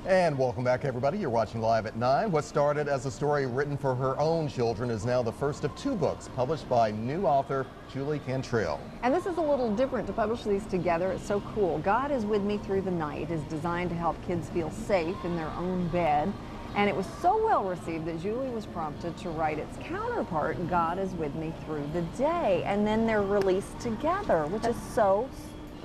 And welcome back, everybody. You're watching Live at 9. What started as a story written for her own children is now the first of 2 books published by new author Julie Cantrell. And this is a little different to publish these together. It's so cool. God is With Me Through the Night is designed to help kids feel safe in their own bed. And it was so well received that Julie was prompted to write its counterpart, God is With Me Through the Day. And then they're released together, which is so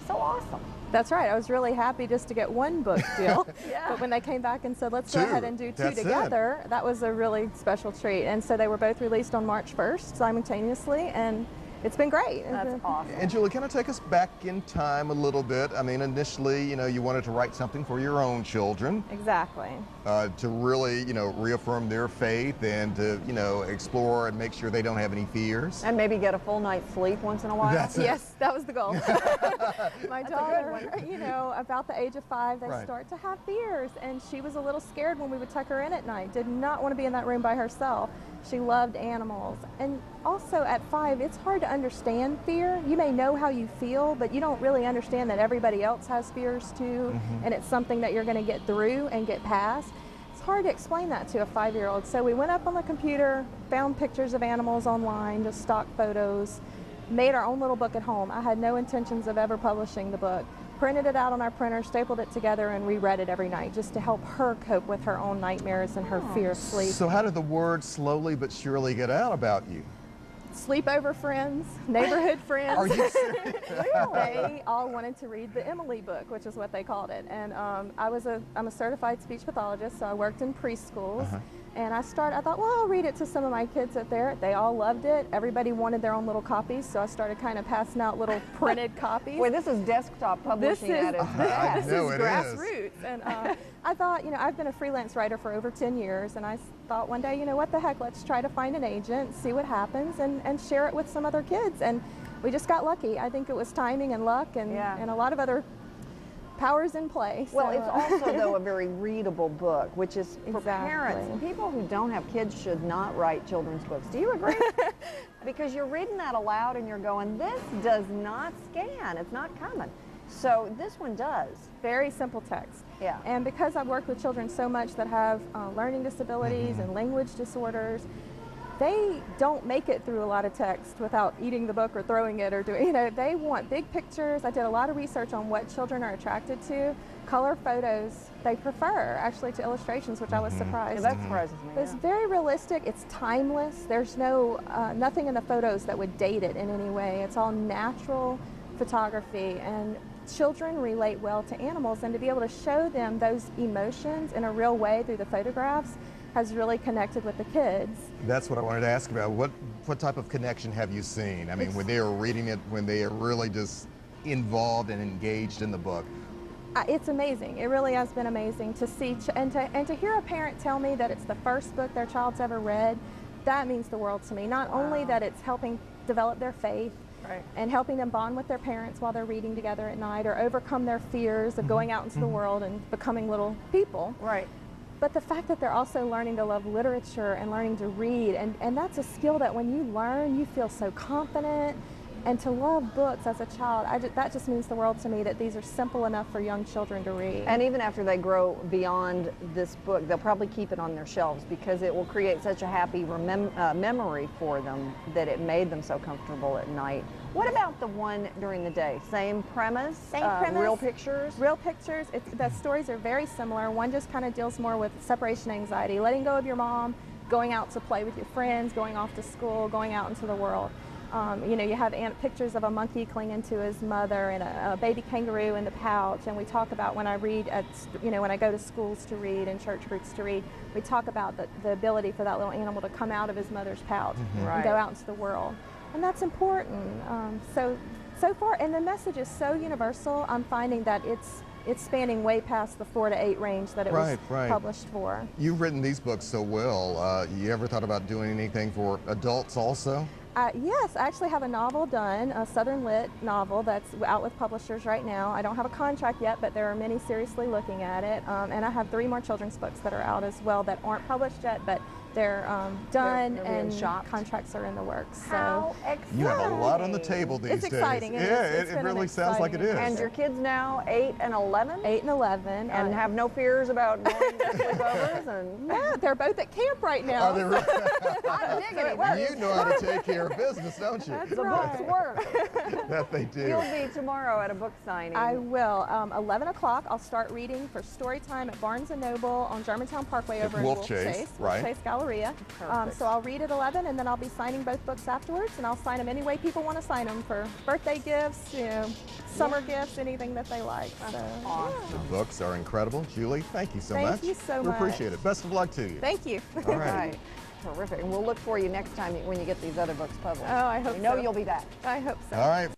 awesome. That's right. I was really happy just to get one book deal. Yeah. But when they came back and said, let's go ahead and do 2 together, that was a really special treat. And so they were both released on March 1st simultaneously, and it's been great. That's awesome. And Julie, can I take us back in time a little bit? I mean, initially, you wanted to write something for your own children. Exactly. To really, reaffirm their faith and to, explore and make sure they don't have any fears. And maybe get a full night's sleep once in a while. That's it. Yes, that was the goal. My That's daughter, a good about the age of 5, they start to have fears, and she was a little scared when we would tuck her in at night. Did not want to be in that room by herself. She loved animals. And also at 5, it's hard to understand fear. You may know how you feel, but you don't really understand that everybody else has fears too, and it's something that you're going to get through and get past. It's hard to explain that to a 5-year-old. So we went up on the computer, found pictures of animals online, just stock photos, made our own little book at home. I had no intentions of ever publishing the book. Printed it out on our printer, stapled it together, and reread it every night just to help her cope with her own nightmares and her fear of sleep. So how did the word slowly but surely get out about you? Sleepover friends, neighborhood friends. Are you serious? They all wanted to read the Emily book, which is what they called it. And I'm a certified speech pathologist, so I worked in preschools. And I thought, well, I'll read it to some of my kids up there. They all loved it. Everybody wanted their own little copies, so I started kind of passing out little printed copies. Boy, this is desktop publishing at its best. This is grassroots. And I thought, I've been a freelance writer for over 10 years, and I thought one day, what the heck, let's try to find an agent, see what happens, and share it with some other kids. And we just got lucky. I think it was timing and luck and a lot of other powers in play. Well, it's also, though, a very readable book, which is for parents. And people who don't have kids should not write children's books. Do you agree? Because you're reading that aloud and you're going, this does not scan. It's not coming. So this one does. Very simple text. Yeah. And because I've worked with children so much that have learning disabilities and language disorders, they don't make it through a lot of text without eating the book or throwing it or doing, they want big pictures. I did a lot of research on what children are attracted to. Color photos, they prefer actually to illustrations, which I was surprised. Yeah, that surprises me. It's very realistic, it's timeless. There's no, nothing in the photos that would date it in any way. It's all natural photography, and children relate well to animals, and to be able to show them those emotions in a real way through the photographs has really connected with the kids. That's what I wanted to ask about. What type of connection have you seen? I mean, when they are reading it, when they are really just involved and engaged in the book. It's amazing. It really has been amazing to see and to hear a parent tell me that it's the first book their child's ever read. That means the world to me. Not only that it's helping develop their faith, and helping them bond with their parents while they're reading together at night, or overcome their fears of going out into the world and becoming little people. Right. But the fact that they're also learning to love literature and learning to read, and that's a skill that when you learn, you feel so confident. And to love books as a child, that just means the world to me, that these are simple enough for young children to read. And even after they grow beyond this book, they'll probably keep it on their shelves because it will create such a happy memory for them that it made them so comfortable at night. What about the one during the day? Same premise? Same premise. Real pictures? Real pictures. The stories are very similar. One just kind of deals more with separation anxiety, letting go of your mom, going out to play with your friends, going off to school, going out into the world. You have pictures of a monkey clinging to his mother and a baby kangaroo in the pouch, and we talk about when I read when I go to schools to read and church groups to read, we talk about the ability for that little animal to come out of his mother's pouch and go out into the world, and that's important. So far, and the message is so universal. I'm finding that it's spanning way past the 4 to 8 range that it was published for. You've written these books so well. You ever thought about doing anything for adults also? Yes, I actually have a novel done, a Southern Lit novel that's out with publishers right now. I don't have a contract yet, but there are many seriously looking at it. And I have 3 more children's books that are out as well that aren't published yet, but They're done, They're being and shopped. contracts are in the works. How So exciting. You have a lot on the table these It's days. exciting. It It's really sounds like it is. And your kids now 8 and 11? 8 and 11. And have no fears about going to sleepovers? And No, they're both at camp right now. Are they really? I'm digging it. You know how to take care of business, don't you? That's The right. books work. That they do. You'll be tomorrow at a book signing. I will. 11 o'clock, I'll start reading for story time at Barnes & Noble on Germantown Parkway over in Wolf Chase, right. Wolf Chase Galleria. Perfect. So I'll read at 11, and then I'll be signing both books afterwards, and I'll sign them any way people want to sign them, for birthday gifts, summer gifts, anything that they like. So, awesome. The books are incredible. Julie, thank you so Thank much. you so We much. appreciate it. Best of luck to you. Thank you. All All right. right. Terrific. And we'll look for you next time when you get these other books published. Oh, I hope We know so. you'll be back. I hope so. All right.